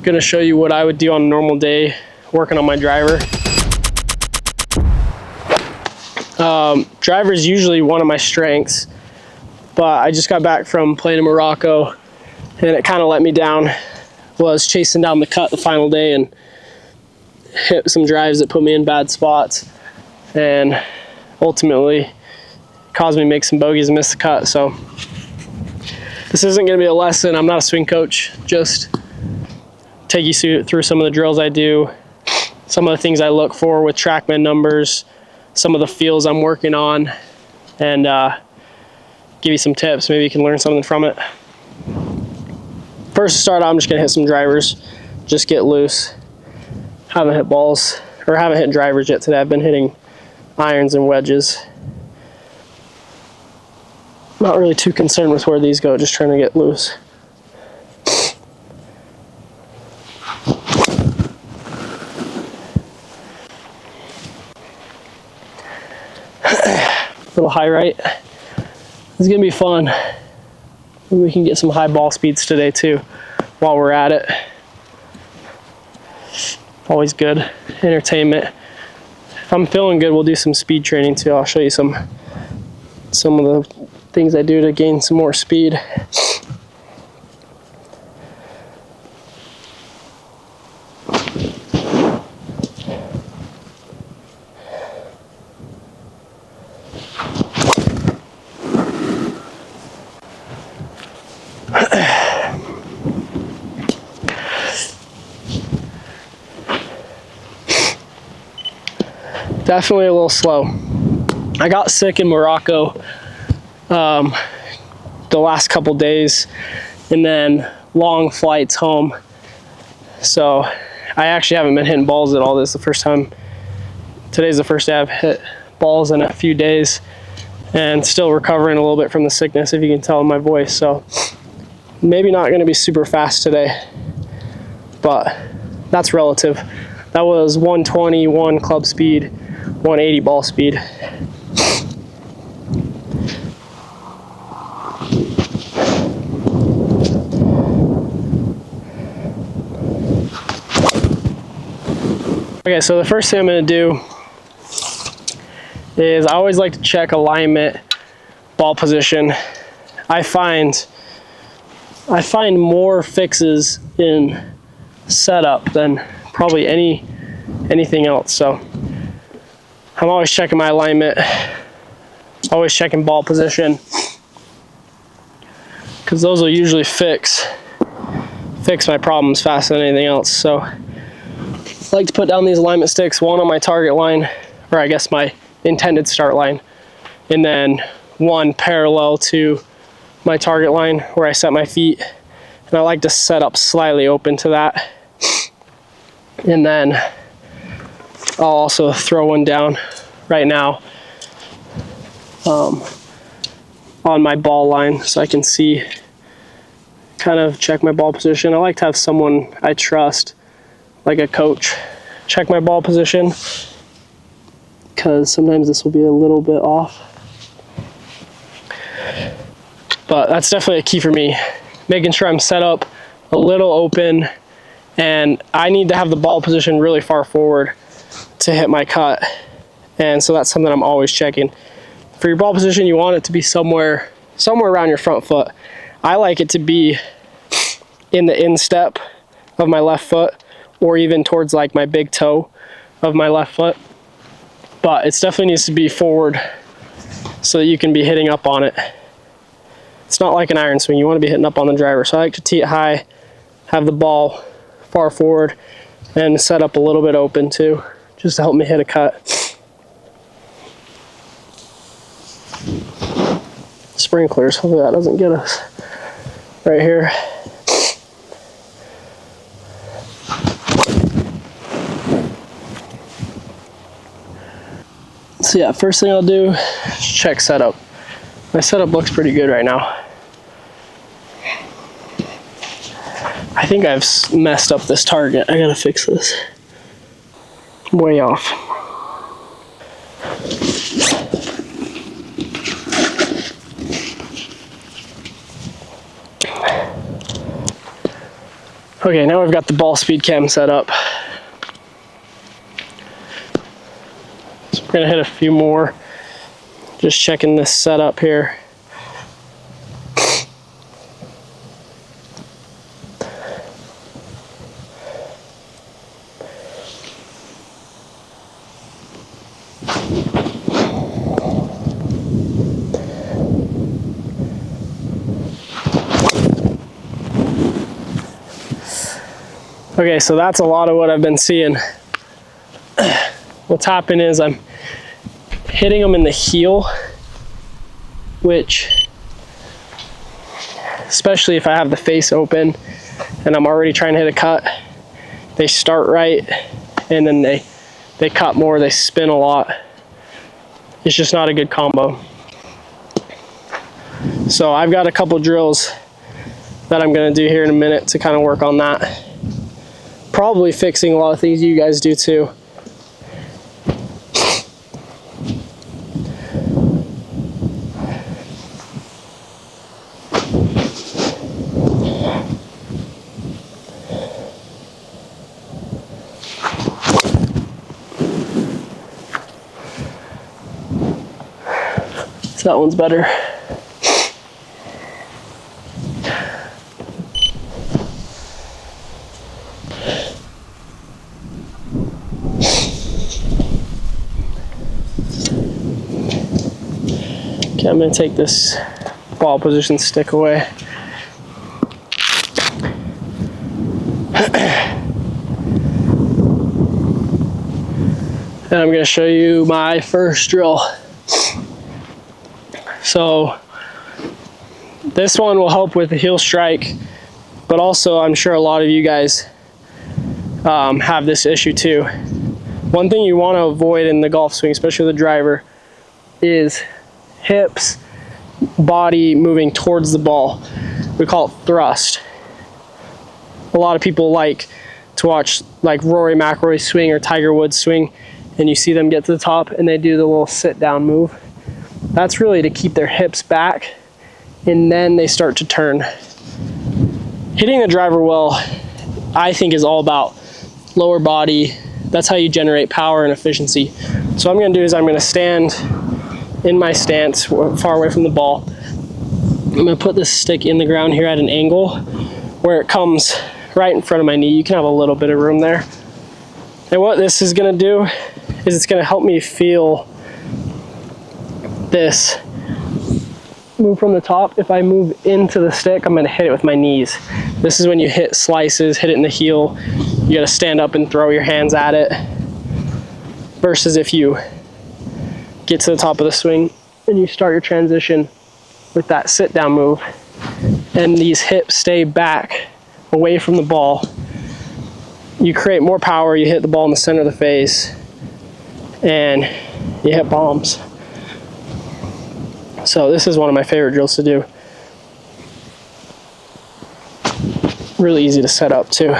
going to show you what I would do on a normal day working on my driver. Driver is usually one of my strengths, but I just got back from playing in Morocco and it kind of let me down. Was chasing down the cut the final day and hit some drives that put me in bad spots and ultimately caused me to make some bogeys and miss the cut. So this isn't going to be a lesson. I'm not a swing coach, just take you through some of the drills I do, some of the things I look for with TrackMan numbers, some of the feels I'm working on, and give you some tips. Maybe you can learn something from it. First to start, I'm just going to hit some drivers, just get loose. Haven't hit balls, or haven't hit drivers yet today. I've been hitting irons and wedges. Not really too concerned with where these go, just trying to get loose. Little high right. It's gonna be fun. Maybe we can get some high ball speeds today too while we're at it. Always good entertainment. If I'm feeling good, we'll do some speed training too. I'll show you some of the things I do to gain some more speed. Definitely a little slow. I got sick in Morocco the last couple days and then long flights home. So I actually haven't been hitting balls at all. This is the first time. Today's the first day I've hit balls in a few days and still recovering a little bit from the sickness, if you can tell in my voice. So maybe not going to be super fast today, but that's relative. That was 121 club speed, 180 ball speed. Okay, so the first thing I'm going to do is I always like to check alignment, ball position. I find more fixes in setup than probably anything else. So I'm always checking my alignment, always checking ball position, because those will usually fix my problems faster than anything else. So I like to put down these alignment sticks, one on my target line, or I guess my intended start line, and then one parallel to my target line where I set my feet. And I like to set up slightly open to that. And then I'll also throw one down right now on my ball line so I can see, kind of check my ball position. I like to have someone I trust, like a coach, check my ball position, because sometimes this will be a little bit off. But that's definitely a key for me, making sure I'm set up a little open, and I need to have the ball position really far forward to hit my cut. And so that's something I'm always checking. For your ball position, you want it to be somewhere around your front foot. I like it to be in the instep of my left foot, or even towards like my big toe of my left foot. But it definitely needs to be forward so that you can be hitting up on it. It's not like an iron swing. You want to be hitting up on the driver. So I like to tee it high, have the ball far forward, and set up a little bit open too, just to help me hit a cut. Sprinklers, hopefully that doesn't get us right here. So yeah, first thing I'll do is check setup. My setup looks pretty good right now. I think I've messed up this target. I gotta fix this. Way off. Okay, now we've got the ball speed cam set up. So we're gonna hit a few more. Just checking this setup here. Okay, so that's a lot of what I've been seeing. What's happening is I'm hitting them in the heel, which, especially if I have the face open and I'm already trying to hit a cut, they start right and then they cut more, they spin a lot. It's just not a good combo. So I've got a couple drills that I'm gonna do here in a minute to kind of work on that. Probably fixing a lot of things you guys do too. So that one's better. Okay, I'm going to take this ball position stick away. And I'm going to show you my first drill. So this one will help with the heel strike, but also I'm sure a lot of you guys have this issue too. One thing you want to avoid in the golf swing, especially the driver, is hips, body moving towards the ball. We call it thrust. A lot of people like to watch like Rory McIlroy swing or Tiger Woods swing, and you see them get to the top and they do the little sit down move. That's really to keep their hips back, and then they start to turn. Hitting the driver well, I think, is all about lower body. That's how you generate power and efficiency. So what I'm going to do is I'm going to stand in my stance far away from the ball. I'm going to put this stick in the ground here at an angle where it comes right in front of my knee. You can have a little bit of room there. And what this is going to do is it's going to help me feel this move from the top. If I move into the stick, I'm going to hit it with my knees. This is when you hit slices, hit it in the heel. You got to stand up and throw your hands at it. Versus if you get to the top of the swing and you start your transition with that sit down move, and these hips stay back away from the ball, you create more power. You hit the ball in the center of the face and you hit bombs. So this is one of my favorite drills to do. Really easy to set up too.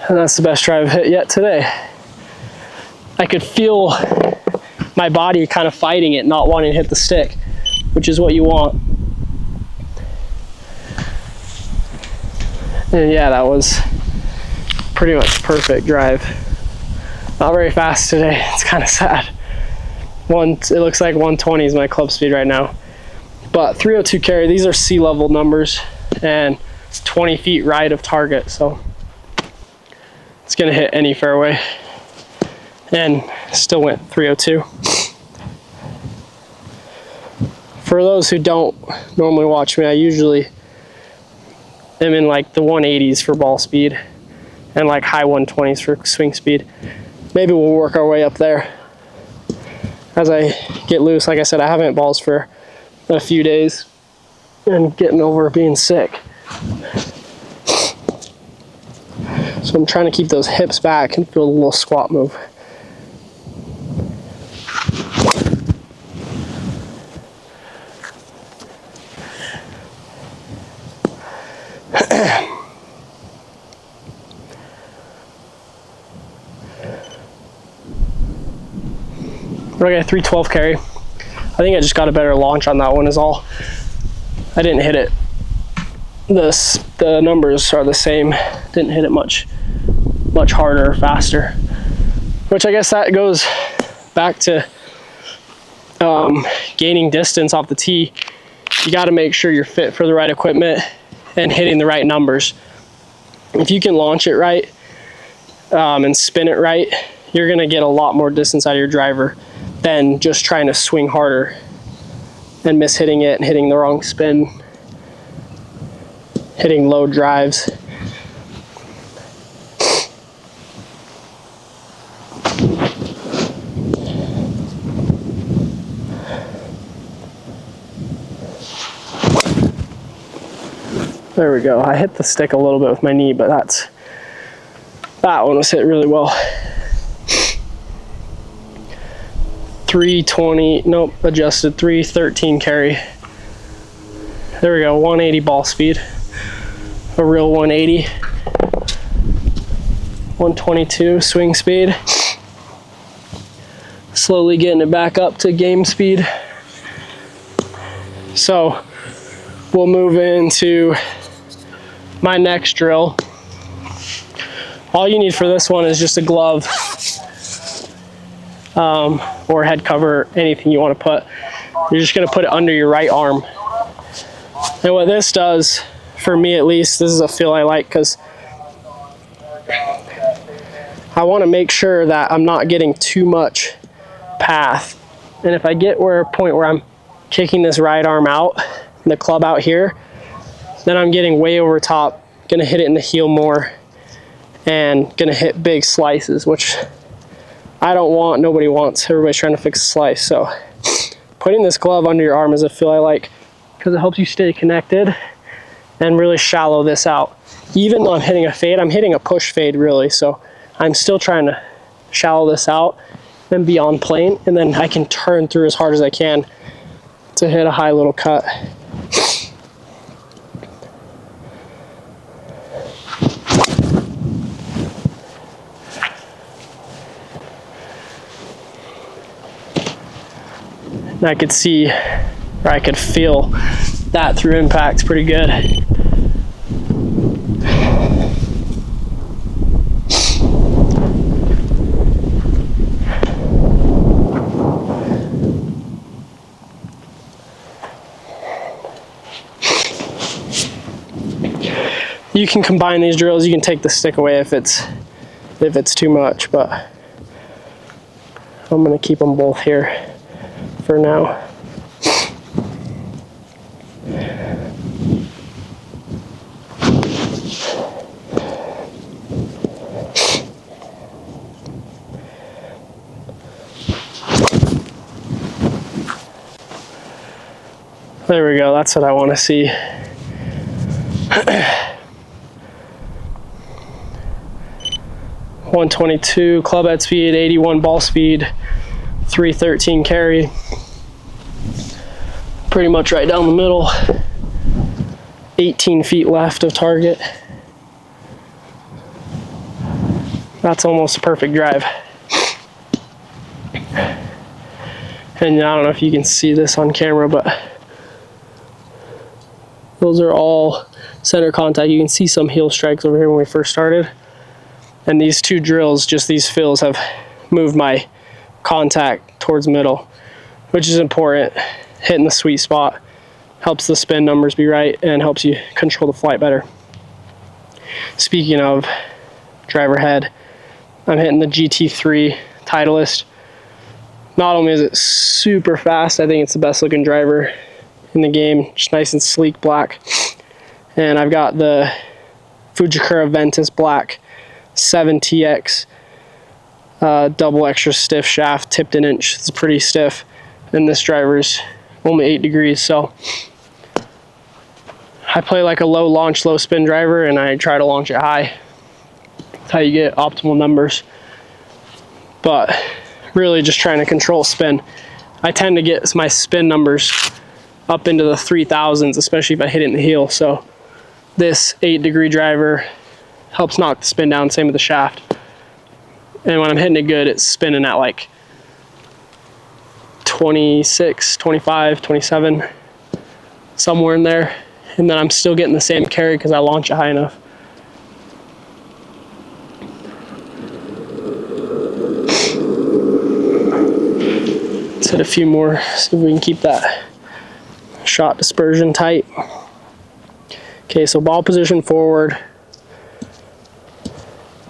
And that's the best drive I've hit yet today. I could feel my body kind of fighting it, not wanting to hit the stick, which is what you want. And yeah, that was pretty much perfect drive. Not very fast today. It's kind of sad. It looks like 120 is my club speed right now. But 302 carry, these are sea level numbers, and it's 20 feet right of target, so it's gonna hit any fairway. And still went 302. For those who don't normally watch me, I usually am in like the 180s for ball speed and like high 120s for swing speed. Maybe we'll work our way up there as I get loose. Like I said, I haven't hit balls for a few days and getting over being sick. So I'm trying to keep those hips back and feel a little squat move. Okay, 312 carry. I think I just got a better launch on that one is all. I didn't hit it. The numbers are the same. Didn't hit it much harder or faster. Which I guess that goes back to gaining distance off the tee. You got to make sure you're fit for the right equipment and hitting the right numbers. If you can launch it right and spin it right, you're going to get a lot more distance out of your driver than just trying to swing harder and mishitting it and hitting the wrong spin, hitting low drives. There we go. I hit the stick a little bit with my knee, but that one was hit really well. 320, nope, adjusted 313 carry. There we go, 180 ball speed. A real 180. 122 swing speed. Slowly getting it back up to game speed. So we'll move into my next drill. All you need for this one is just a glove or head cover, anything you want to put. You're just going to put it under your right arm. And what this does, for me at least, this is a feel I like because I want to make sure that I'm not getting too much path. And if I get a point where I'm kicking this right arm out and the club out here, then I'm getting way over top, going to hit it in the heel more and going to hit big slices, which I don't want, nobody wants. Everybody's trying to fix a slice. So putting this glove under your arm is a feel I like because it helps you stay connected and really shallow this out. Even though I'm hitting a fade, I'm hitting a push fade really. So I'm still trying to shallow this out and be on plane, and then I can turn through as hard as I can to hit a high little cut. And I could see, or I could feel that through impacts pretty good. You can combine these drills. You can take the stick away if it's too much, but I'm gonna keep them both here for now. There we go, that's what I want to see. .122 club head speed, 81 ball speed, 313 carry. Pretty much right down the middle. 18 feet left of target. That's almost a perfect drive. And I don't know if you can see this on camera, but those are all center contact. You can see some heel strikes over here when we first started. And these two drills, just these fills, have moved my contact towards middle, which is important. Hitting the sweet spot helps the spin numbers be right and helps you control the flight better. Speaking of driver head, I'm hitting the GT3 Titleist. Not only is it super fast, I think it's the best looking driver in the game. Just nice and sleek black. And I've got the Fujikura Ventus Black 7TX double extra stiff shaft, tipped an inch. It's pretty stiff, and this driver's only 8 degrees, so I play like a low launch, low spin driver, and I try to launch it high. That's how you get optimal numbers. But really just trying to control spin. I tend to get my spin numbers up into the 3000s, especially if I hit it in the heel. So this 8-degree driver helps knock the spin down, same with the shaft. And when I'm hitting it good, it's spinning at like 26, 25, 27, somewhere in there. And then I'm still getting the same carry because I launch it high enough. Let's hit a few more, see if we can keep that shot dispersion tight. Okay, so ball position forward.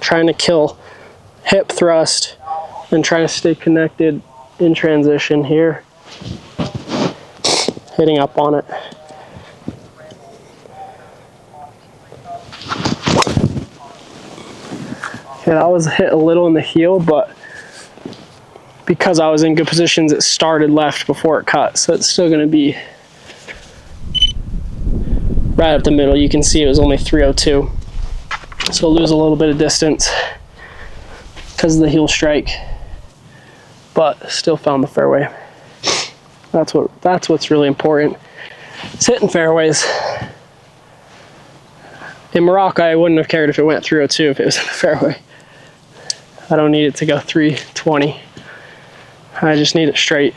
Trying to kill hip thrust and trying to stay connected in transition here. Hitting up on it. Okay, that was hit a little in the heel, but because I was in good positions, it started left before it cut, so it's still going to be right up the middle. You can see it was only 302, so lose a little bit of distance because of the heel strike, but still found the fairway. That's what's really important. It's hitting fairways. In Morocco, I wouldn't have cared if it went 302 if it was in the fairway. I don't need it to go 320. I just need it straight.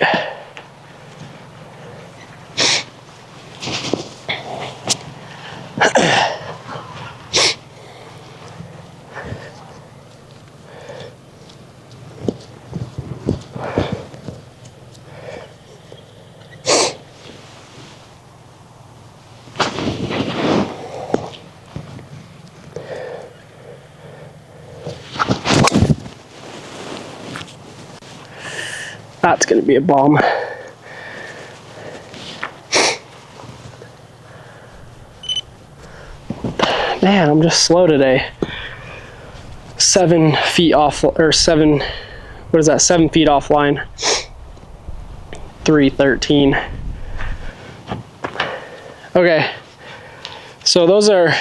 That's going to be a bomb. Man, I'm just slow today. 7 feet off, or 7, what is that, 7 feet offline. 313. Okay, so those are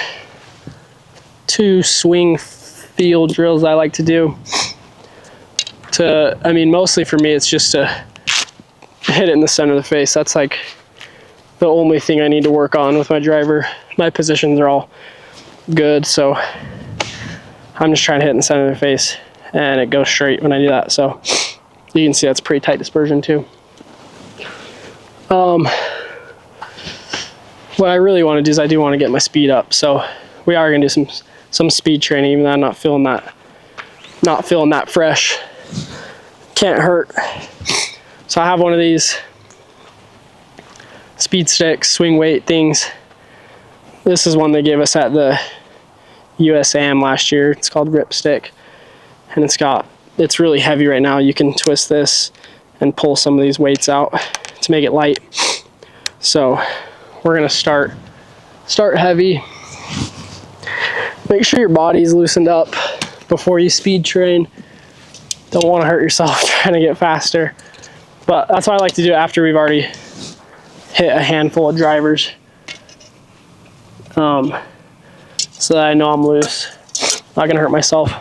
2 swing field drills I like to do. I mean, mostly for me, it's just to hit it in the center of the face. That's like the only thing I need to work on with my driver. My positions are all good, so I'm just trying to hit in the center of the face, and it goes straight when I do that. So you can see that's pretty tight dispersion too. What I really want to do is I do want to get my speed up. So we are going to do some speed training, even though I'm not feeling that fresh. Can't hurt. So I have one of these speed sticks, swing weight things. This is one they gave us at the USAM last year. It's called Rip Stick, and it's really heavy right now. You can twist this and pull some of these weights out to make it light. So we're gonna start heavy. Make sure your body's loosened up before you speed train. Don't want to hurt yourself trying to get faster, but that's what I like to do after we've already hit a handful of drivers, so that I know I'm loose, not gonna hurt myself.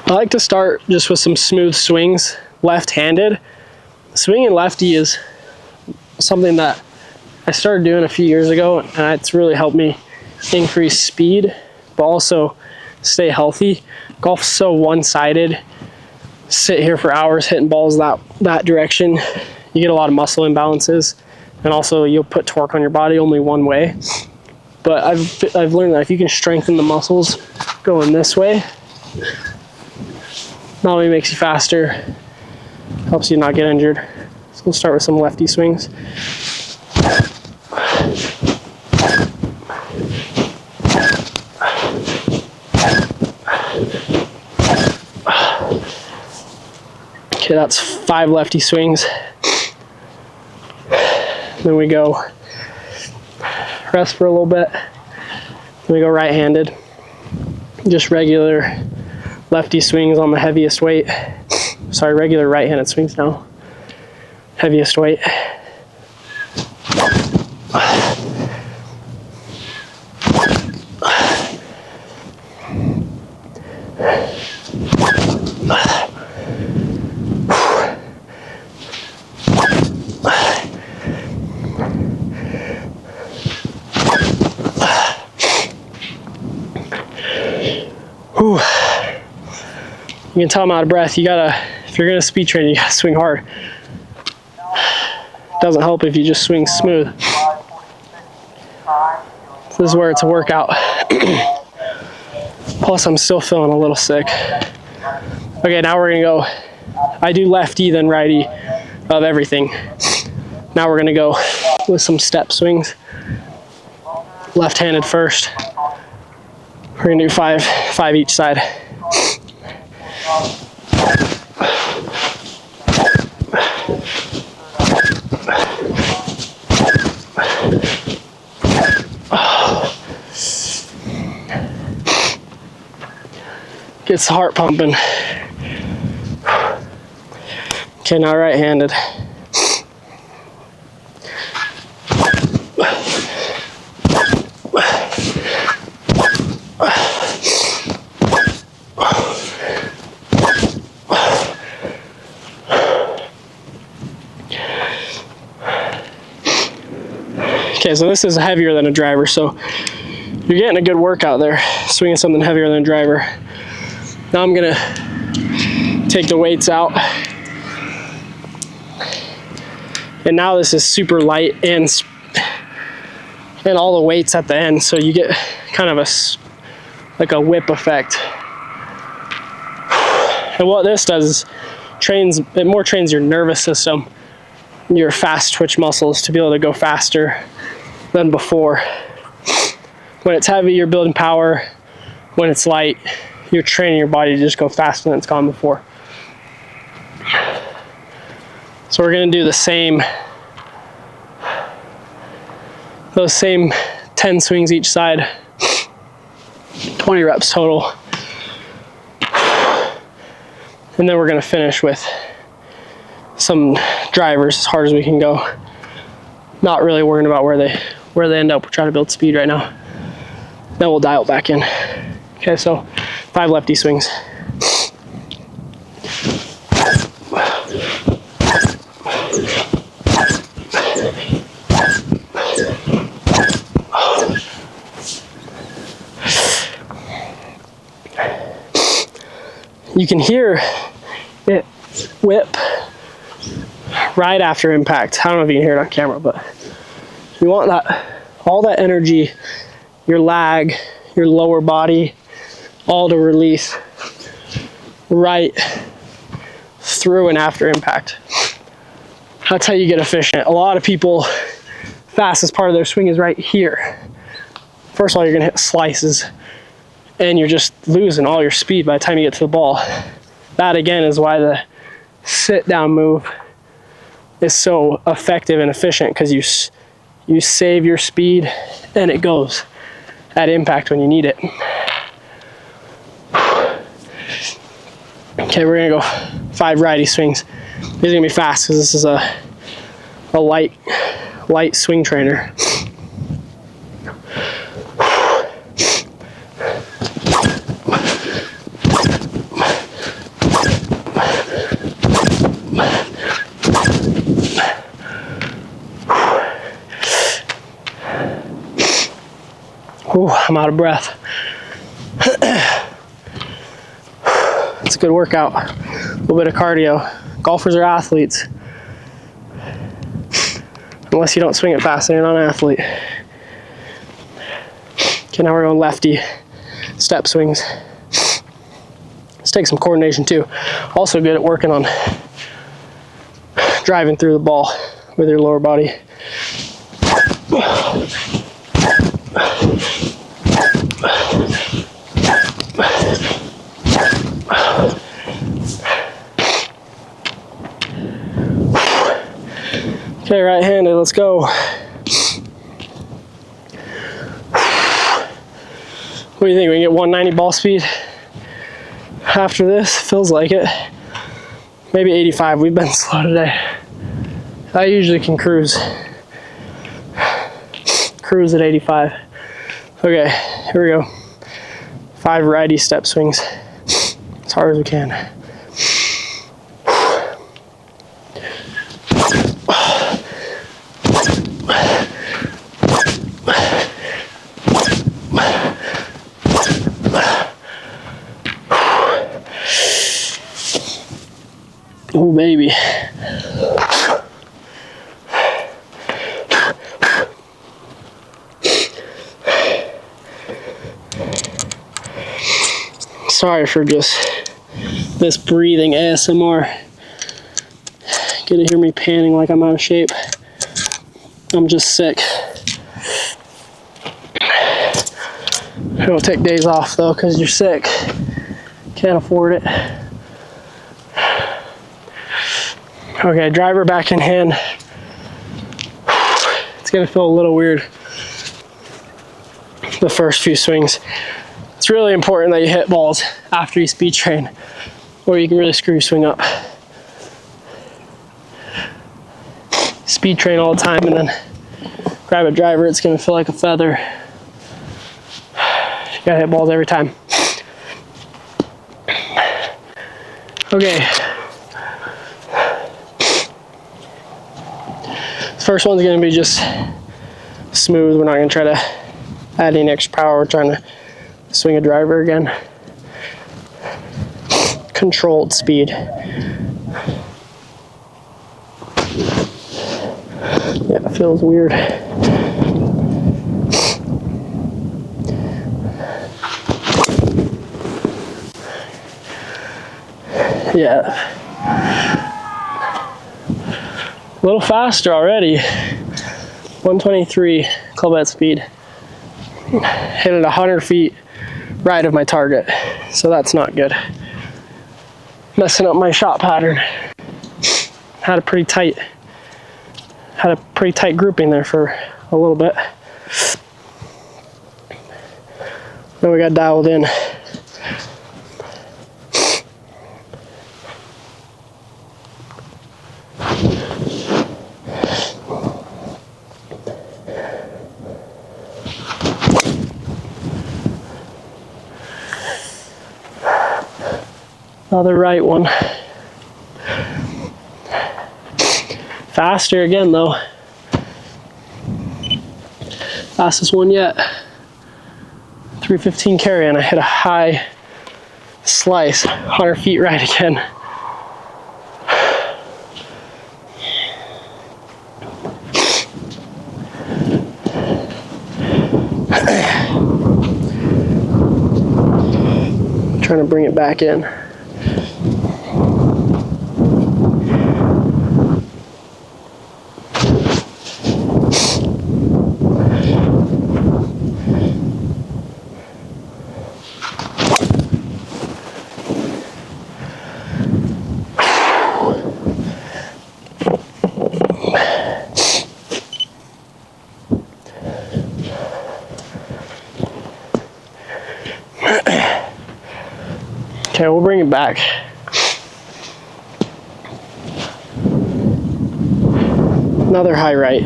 I like to start just with some smooth swings, left-handed. Swinging lefty is something that I started doing a few years ago, and it's really helped me increase speed, but also stay healthy. Golf's so one-sided. Sit here for hours hitting balls that direction, you get a lot of muscle imbalances, and also you'll put torque on your body only one way. But I've learned that if you can strengthen the muscles going this way, not only makes you faster, helps you not get injured. So we'll start with some lefty swings. Okay, that's 5 lefty swings. Then we go rest for a little bit. Then we go right-handed. Just regular lefty swings on the heaviest weight. Sorry, regular right-handed swings now. Heaviest weight. You can tell I'm out of breath. If you're gonna speed train, you gotta swing hard. Doesn't help if you just swing smooth. This is where it's a workout. Plus, I'm still feeling a little sick. Okay, now we're gonna go. I do lefty then righty of everything. Now we're gonna go with some step swings. Left-handed first. We're gonna do five each side. Gets the heart pumping. Okay, now right-handed. Okay, so this is heavier than a driver, so you're getting a good workout there, swinging something heavier than a driver. Now I'm gonna take the weights out. And now this is super light and all the weights at the end, so you get kind of like a whip effect. And what this does is it more trains your nervous system, your fast twitch muscles to be able to go faster than before. When it's heavy, you're building power. When it's light, you're training your body to just go faster than it's gone before. So we're gonna do those same 10 swings each side, 20 reps total. And then we're gonna finish with some drivers as hard as we can go. Not really worrying about where they end up. We're trying to build speed right now. Then we'll dial it back in. Okay, so 5 lefty swings. You can hear it whip right after impact. I don't know if you can hear it on camera, but you want all that energy, your lag, your lower body, all to release right through and after impact. That's how you get efficient. A lot of people, fastest part of their swing is right here. First of all, you're gonna hit slices and you're just losing all your speed by the time you get to the ball. That again is why the sit down move is so effective and efficient, because you save your speed and it goes at impact when you need it. Okay, we're gonna go 5 righty swings. These are gonna be fast because this is a light swing trainer. Ooh, I'm out of breath. It's a good workout. A little bit of cardio. Golfers are athletes. Unless you don't swing it fast, then you're not an athlete. Okay, now we're going lefty step swings. This takes some coordination too. Also good at working on driving through the ball with your lower body. Okay, right-handed, let's go. What do you think? We can get 190 ball speed after this? Feels like it. Maybe 85. We've been slow today. I usually can cruise at 85. Okay, here we go. 5 righty step swings as hard as we can. Oh baby. Sorry for just this breathing ASMR. Get to hear me panting like I'm out of shape. I'm just sick. I don't take days off though, because you're sick. Can't afford it. Okay, driver back in hand. It's gonna feel a little weird the first few swings. It's really important that you hit balls after you speed train, or you can really screw your swing up. Speed train all the time and then grab a driver, it's gonna feel like a feather. You gotta hit balls every time. Okay. First one's gonna be just smooth. We're not gonna try to add any extra power. We're trying to swing a driver again. Controlled speed. Yeah, it feels weird. Yeah. A little faster already. 123 club head speed. Hit it 100 feet right of my target, so that's not good. Messing up my shot pattern. Had a pretty tight grouping there for a little bit. Now we got dialed in. Another right one. Faster again though. Fastest one yet. 315 carry, and I hit a high slice, 100 feet right again. Trying to bring it back in. Okay, we'll bring it back. Another high right.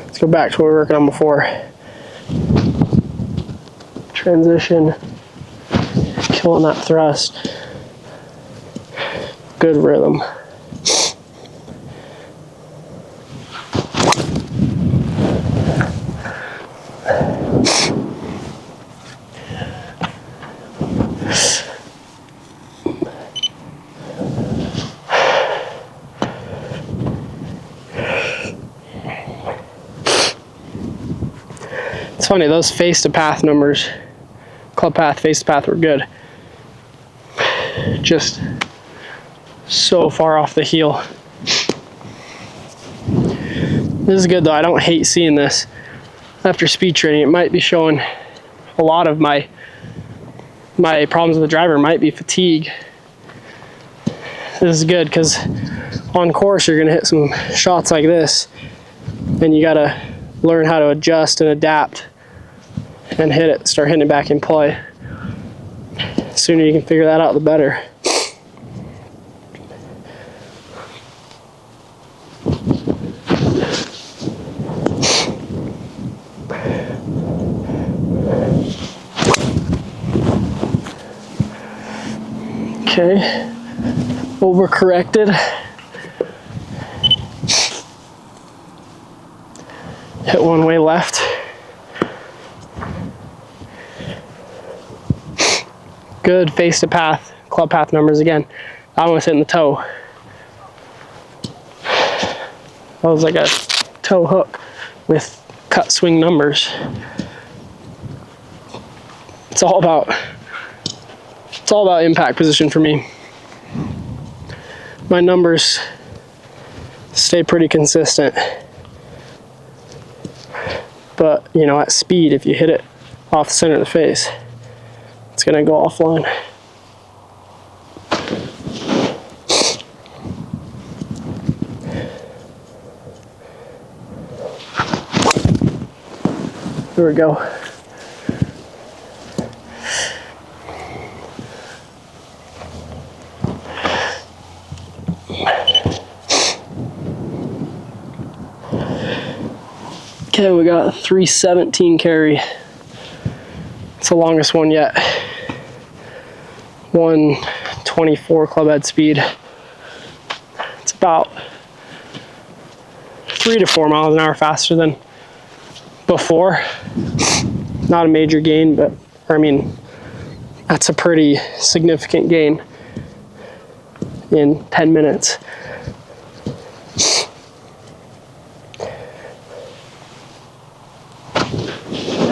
Let's go back to what we were working on before. Transition, killing that thrust. Good rhythm. It's funny, those face to path numbers, club path, face to path, were good. Just so far off the heel. This is good though. I don't hate seeing this after speed training. It might be showing a lot of my problems with the driver. Might be fatigue. This is good because on course you're gonna hit some shots like this, and you gotta learn how to adjust and adapt and hit it, start hitting it back in play. The sooner you can figure that out, the better. Okay, overcorrected. Hit one way left. Good face to path, club path numbers again. That one was hitting the toe. That was like a toe hook with cut swing numbers. It's all about impact position for me. My numbers stay pretty consistent, but you know, at speed, if you hit it off the center of the face, it's gonna go offline. There we go. Okay, we got a 317 carry. It's the longest one yet. 124 club head speed. It's about 3 to 4 miles an hour faster than before. Not a major gain, but I mean, that's a pretty significant gain in 10 minutes.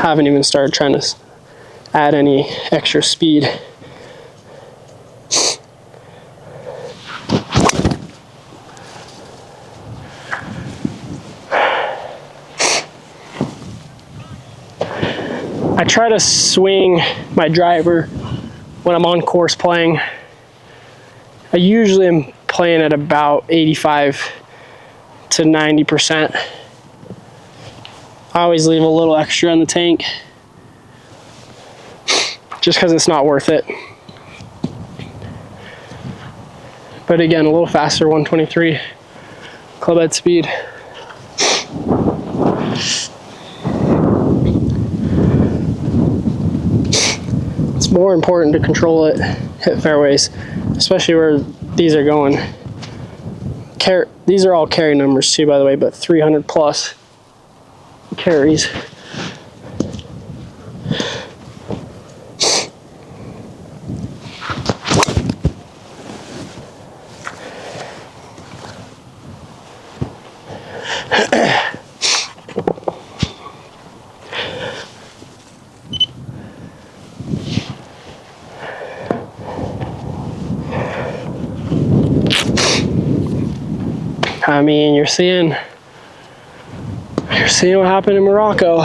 Haven't even started trying to add any extra speed. I try to swing my driver when I'm on course playing. I usually am playing at about 85 to 90%. I always leave a little extra in the tank just because it's not worth it. But again, a little faster, 123 club head speed. It's more important to control it, hit fairways, especially where these are going. These are all carry numbers too, by the way, but 300 plus carries. I mean, you're seeing what happened in Morocco.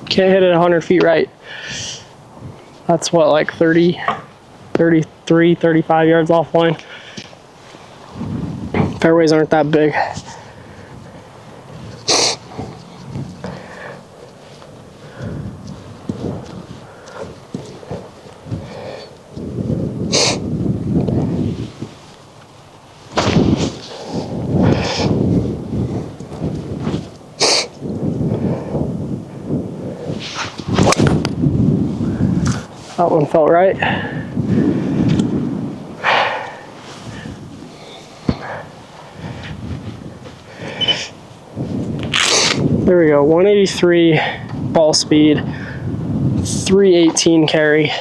Can't hit it 100 feet right. That's what, like 30, 33, 35 yards offline. Fairways aren't that big. That one felt right. There we go, 183 ball speed, 318 carry.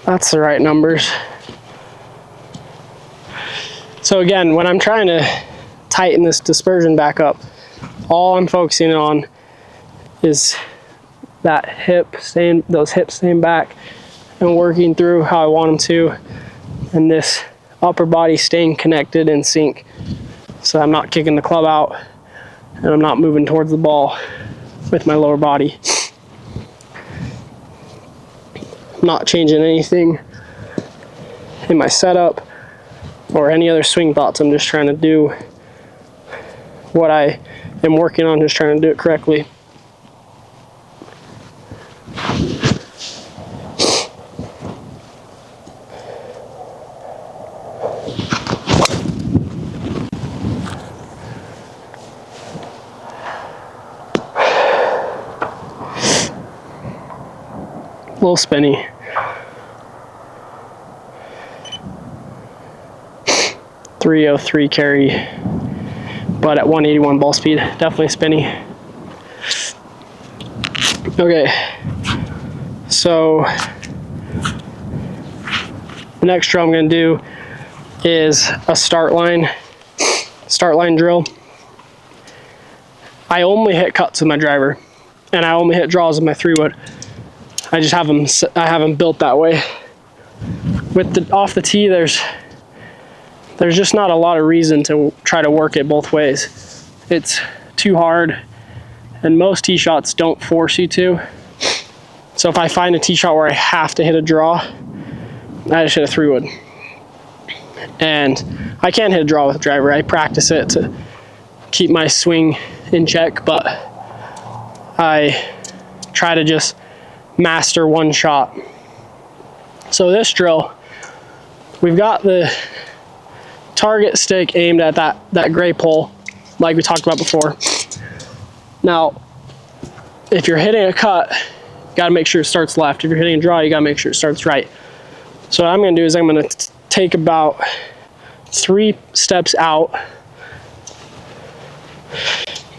That's the right numbers. So again, when I'm trying to tighten this dispersion back up, all I'm focusing on is that those hips staying back and working through how I want them to, and this upper body staying connected in sync, so I'm not kicking the club out and I'm not moving towards the ball with my lower body. I'm not changing anything in my setup or any other swing thoughts. I'm just trying to do what I am working on, just trying to do it correctly. A little spinny. .303 carry, but at 181 ball speed, definitely spinny. Okay, so The next drill I'm going to do is a start line drill. I only hit cuts with my driver, and I only hit draws with my 3-wood. I just have them built that way. With the off the tee, there's just not a lot of reason to try to work it both ways. It's too hard, and most tee shots don't force you to. So if I find a tee shot where I have to hit a draw, I just hit a 3-wood. And I can hit a draw with a driver. I practice it to keep my swing in check, but I try to just master one shot. So this drill, we've got the target stick aimed at that gray pole, like we talked about before. Now, if you're hitting a cut, you gotta make sure it starts left. If you're hitting a draw, you gotta make sure it starts right. So what I'm gonna do is I'm gonna take about 3 steps out,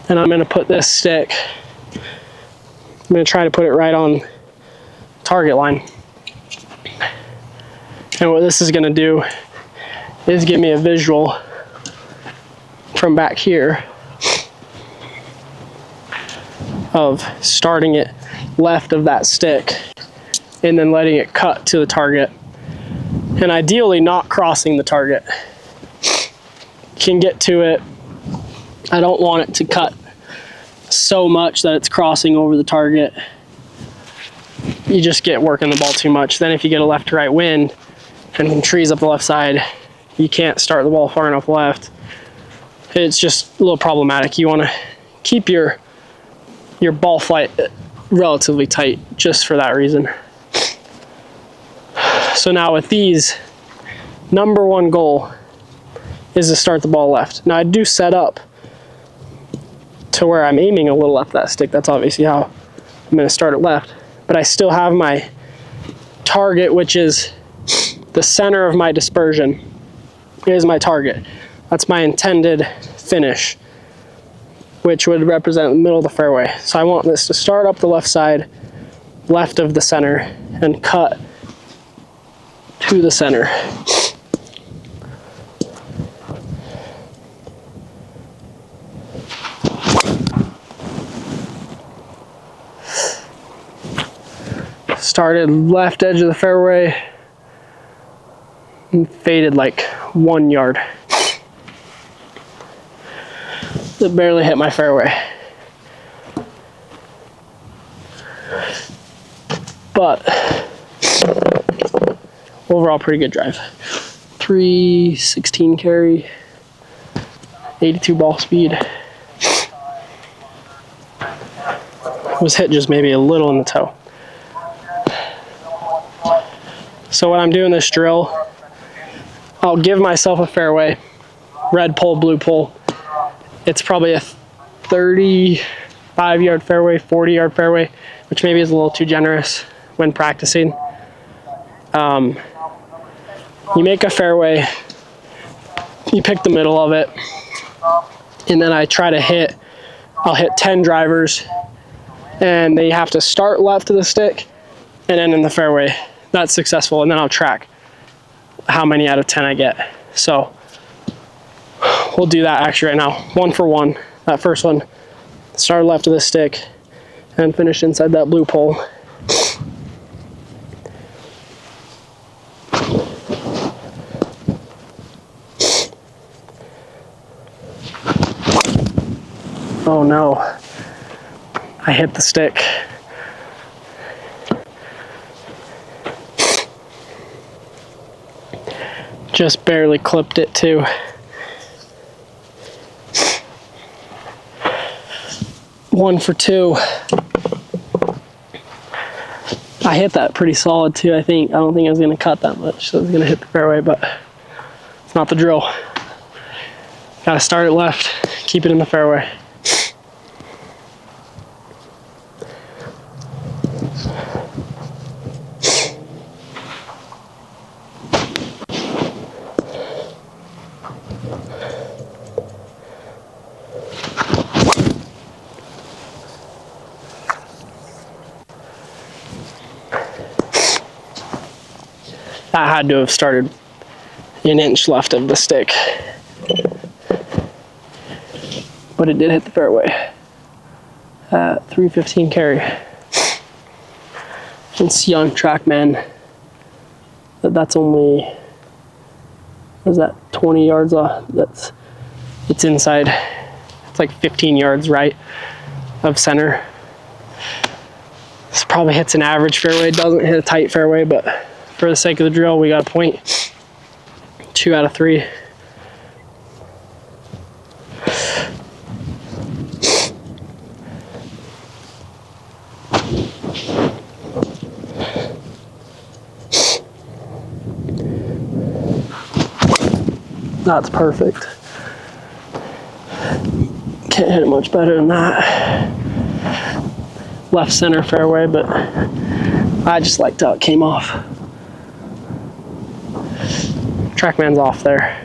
and I'm gonna put this stick, I'm gonna try to put it right on target line. And what this is gonna do is give me a visual from back here of starting it left of that stick and then letting it cut to the target, and ideally not crossing the target. Can get to it. I don't want it to cut so much that it's crossing over the target. You just get working the ball too much. Then if you get a left to right wind and some trees up the left side, you can't start the ball far enough left. It's just a little problematic. You want to keep your ball flight relatively tight just for that reason. So now with these, number one goal is to start the ball left. Now I do set up to where I'm aiming a little left that stick. That's obviously how I'm going to start it left. But I still have my target, which is the center of my dispersion, is my target. That's my intended finish, which would represent the middle of the fairway. So I want this to start up the left side, left of the center, and cut to the center. Started left edge of the fairway and faded like 1 yard. It barely hit my fairway. But overall pretty good drive. 316 carry, 82 ball speed. Was hit just maybe a little in the toe. So when I'm doing this drill, I'll give myself a fairway, red pole, blue pole. It's probably a 35-yard fairway, 40-yard fairway, which maybe is a little too generous when practicing. You make a fairway, you pick the middle of it, and then I try to I'll hit 10 drivers, and they have to start left of the stick and end in the fairway. That's successful, and then I'll track how many out of 10 I get. So we'll do that actually right now, 1 for 1. That first one, start left of the stick and finish inside that blue pole. Oh no, I hit the stick. Just barely clipped it too. One for 2. I hit that pretty solid too, I think. I don't think I was gonna cut that much, so I was gonna hit the fairway, but it's not the drill. Gotta start it left, keep it in the fairway. That had to have started an inch left of the stick. But it did hit the fairway at 315 carry. It's young TrackMan. That's only, is that 20 yards off? It's inside. It's like 15 yards right of center. This probably hits an average fairway. It doesn't hit a tight fairway, but for the sake of the drill, we got a point. 2 out of 3. That's perfect. Can't hit it much better than that. Left center fairway, but I just liked how it came off. TrackMan's off there.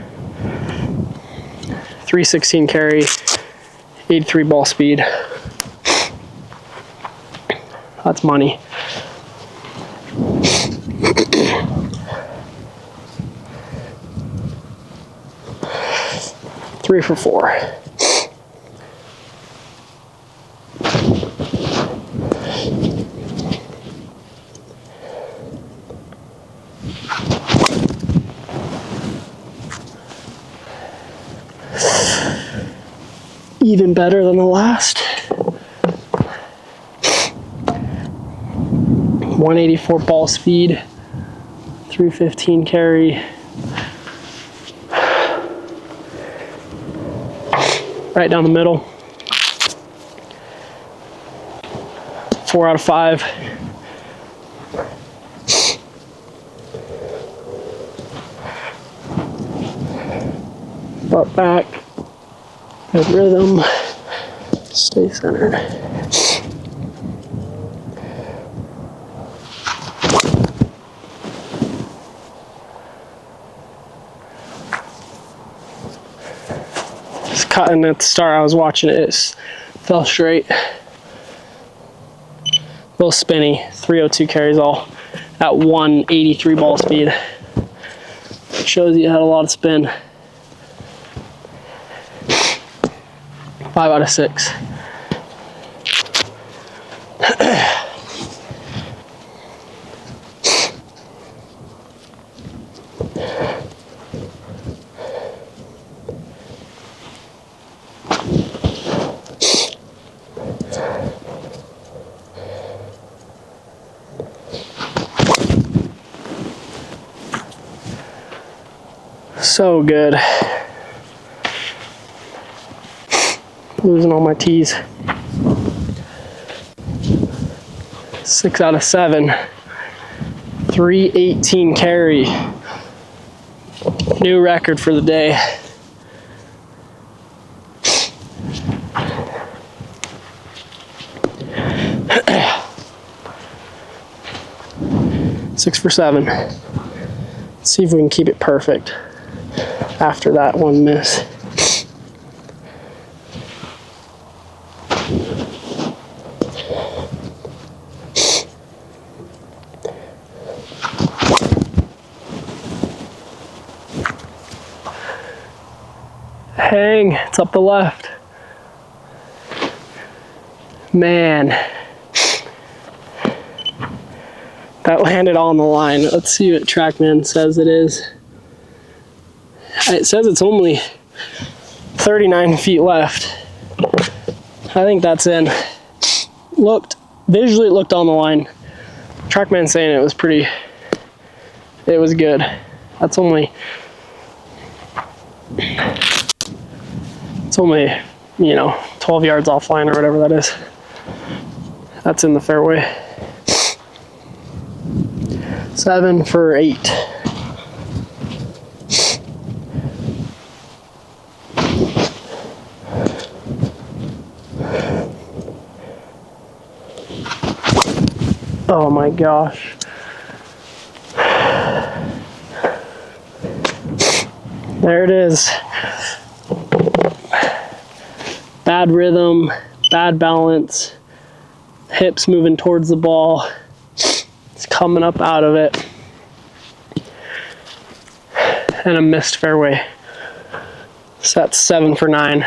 316 carry, 83 ball speed. That's money. Three for 4. Even better than the last. 184 ball speed, 315 carry. Right down the middle. 4 out of 5. Butt back. Good rhythm. Stay centered. Just cutting at the start. I was watching it. It fell straight. A little spinny. 302 carries all at 183 ball speed. It shows you had a lot of spin. 5 out of 6. So good. Losing all my tees. 6 out of 7. 318 carry. New record for the day. Six for 7. Let's see if we can keep it perfect after that one miss. Hang, it's up the left. Man, that landed on the line. Let's see what TrackMan says it is. It says it's only 39 feet left. I think that's in. Visually it looked on the line. TrackMan saying it was good. That's only, it's only, 12 yards offline or whatever that is. That's in the fairway. 7 for 8. Oh my gosh. There it is. Bad rhythm, bad balance, hips moving towards the ball. It's coming up out of it. and a missed fairway. So that's 7 for 9.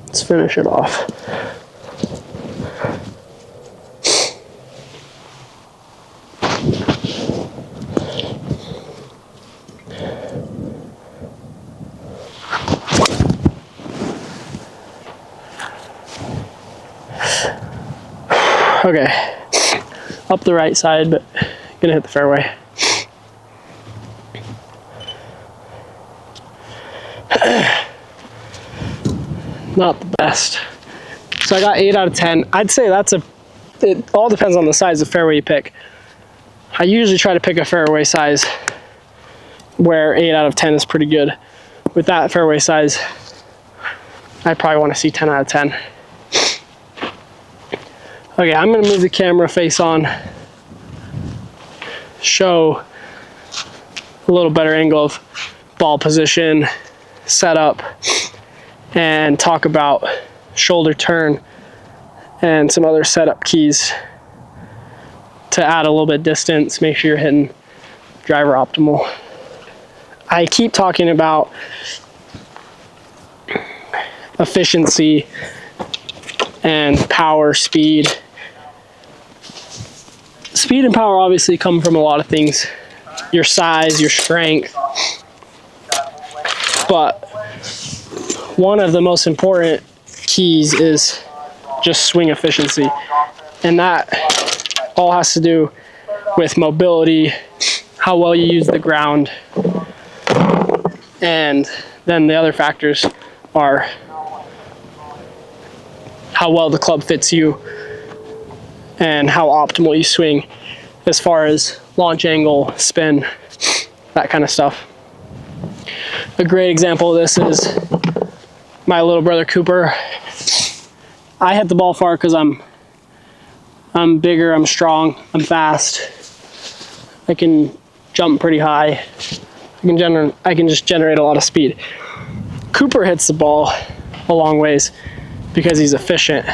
Let's finish it off. Okay, up the right side, but gonna hit the fairway. Not the best. So I got 8 out of 10. I'd say it all depends on the size of fairway you pick. I usually try to pick a fairway size where 8 out of 10 is pretty good. With that fairway size, I probably want to see 10 out of 10. Okay, I'm gonna move the camera face on, show a little better angle of ball position, setup, and talk about shoulder turn and some other setup keys to add a little bit of distance, make sure you're hitting driver optimal. I keep talking about efficiency and power, speed. Speed and power obviously come from a lot of things. Your size, your strength. But one of the most important keys is just swing efficiency. And that all has to do with mobility, how well you use the ground. And then the other factors are how well the club fits you and how optimal you swing as far as launch angle, spin, that kind of stuff. A great example of this is my little brother Cooper. I hit the ball far because I'm bigger, I'm strong, I'm fast. I can jump pretty high. I can just generate a lot of speed. Cooper hits the ball a long ways because he's efficient.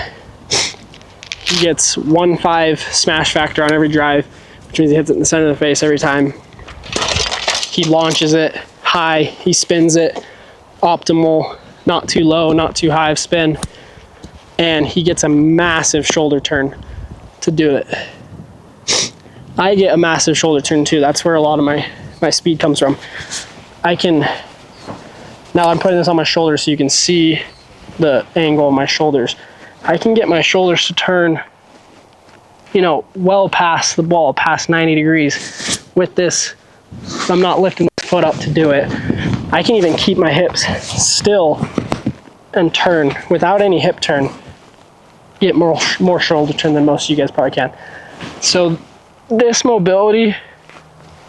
He gets 1.5 smash factor on every drive, which means he hits it in the center of the face every time. He launches it high, he spins it optimal, not too low, not too high of spin, and he gets a massive shoulder turn to do it. I get a massive shoulder turn too. That's where a lot of my speed comes from. Now I'm putting this on my shoulders so you can see the angle of my shoulders. I can get my shoulders to turn, well past the ball, past 90 degrees with this. I'm not lifting the foot up to do it. I can even keep my hips still and turn without any hip turn. Get more shoulder turn than most of you guys probably can. So this mobility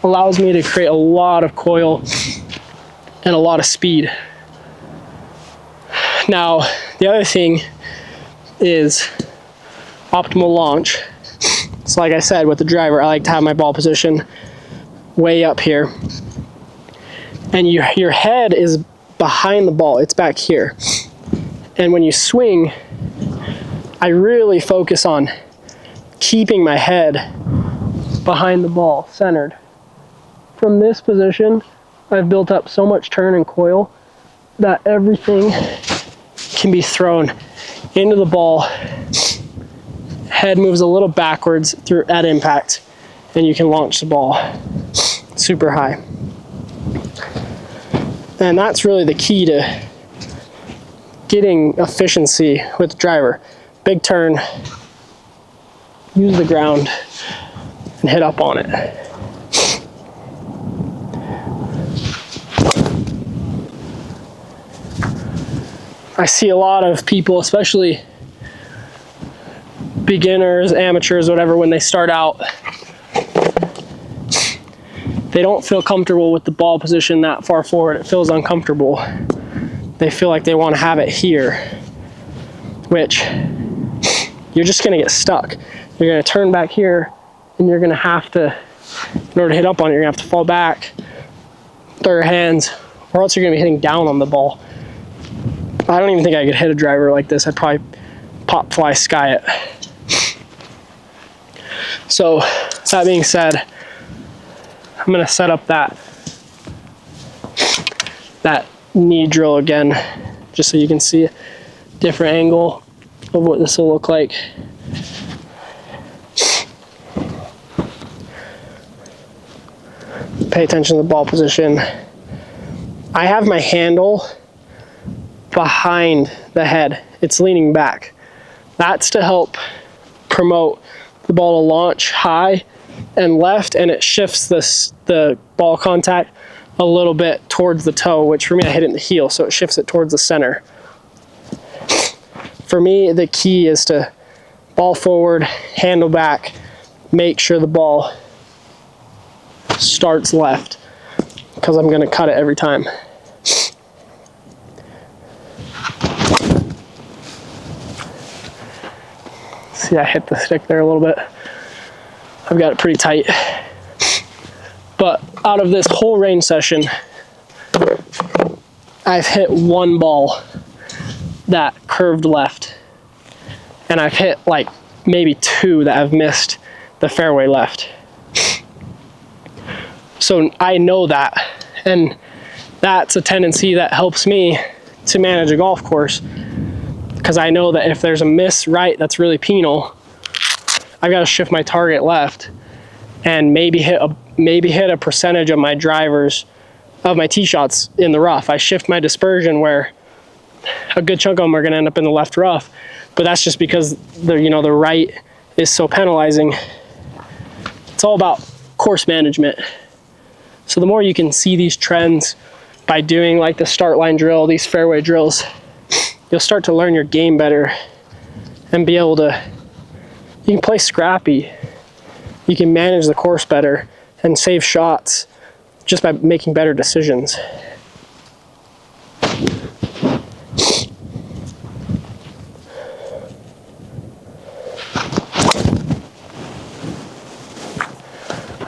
allows me to create a lot of coil and a lot of speed. Now, the other thing is optimal launch. So like I said, with the driver, I like to have my ball position way up here. And your head is behind the ball, it's back here. And when you swing, I really focus on keeping my head behind the ball, centered. From this position, I've built up so much turn and coil that everything can be thrown into the ball. Head moves a little backwards at impact, and you can launch the ball super high. And that's really the key to getting efficiency with the driver. Big turn, use the ground, and hit up on it. I see a lot of people, especially beginners, amateurs, whatever, when they start out, they don't feel comfortable with the ball position that far forward. It feels uncomfortable. They feel like they want to have it here, which you're just going to get stuck. You're going to turn back here, and you're going to have to, in order to hit up on it, you're going to have to fall back, throw your hands, or else you're going to be hitting down on the ball. I don't even think I could hit a driver like this. I'd probably pop, fly, sky it. So that being said, I'm gonna set up that knee drill again, just so you can see a different angle of what this will look like. Pay attention to the ball position. I have my handle behind the head. It's leaning back. That's to help promote the ball to launch high and left, and it shifts the ball contact a little bit towards the toe, which for me, I hit it in the heel, so it shifts it towards the center. For me, the key is to ball forward, handle back, make sure the ball starts left, because I'm going to cut it every time. See, I hit the stick there a little bit. I've got it pretty tight. But out of this whole range session, I've hit one ball that curved left. And I've hit like maybe two that have missed the fairway left. So I know that. And that's a tendency that helps me to manage a golf course, because I know that if there's a miss right that's really penal, I've got to shift my target left and maybe hit a percentage of my drivers, of my tee shots in the rough. I shift my dispersion where a good chunk of them are going to end up in the left rough, but that's just because the right is so penalizing. It's all about course management. So the more you can see these trends by doing like the start line drill, these fairway drills, you'll start to learn your game better and be able to, you can play scrappy, you can manage the course better and save shots just by making better decisions.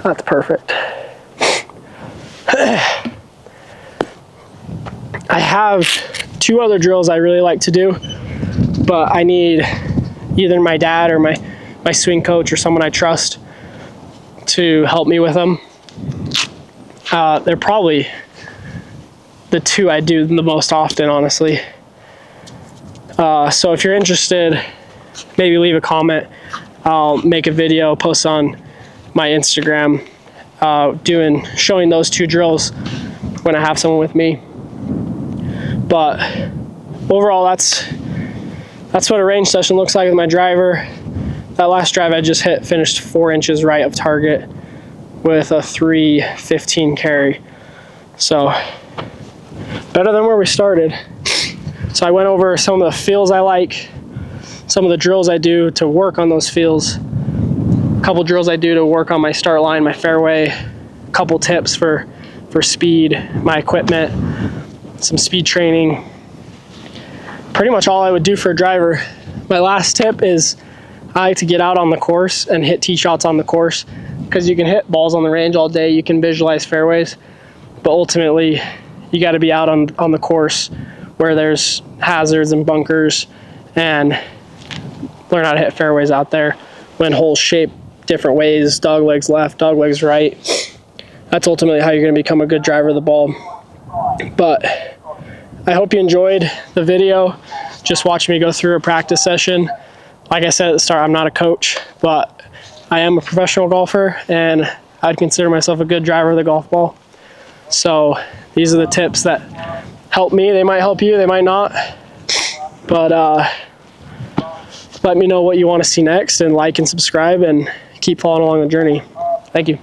That's perfect. I have two other drills I really like to do, but I need either my dad or my swing coach or someone I trust to help me with them. They're probably the two I do the most often, honestly. So if you're interested, maybe leave a comment. I'll make a video, post on my Instagram, showing those two drills when I have someone with me. But overall, that's what a range session looks like with my driver. That last drive I just hit finished 4 inches right of target with a 315 carry. So better than where we started. So I went over some of the feels I like, some of the drills I do to work on those feels, a couple drills I do to work on my start line, my fairway, a couple tips for speed, my equipment, some speed training. Pretty much all I would do for a driver. My last tip is I like to get out on the course and hit tee shots on the course, because you can hit balls on the range all day, you can visualize fairways, but ultimately you got to be out on the course where there's hazards and bunkers, and learn how to hit fairways out there when holes shape different ways, dog legs left, dog legs right. That's ultimately how you're going to become a good driver of the ball. But I hope you enjoyed the video. Just watch me go through a practice session. Like I said at the start, I'm not a coach, but I am a professional golfer, and I'd consider myself a good driver of the golf ball. So these are the tips that help me. They might help you, they might not. But let me know what you want to see next, and like and subscribe and keep following along the journey. Thank you.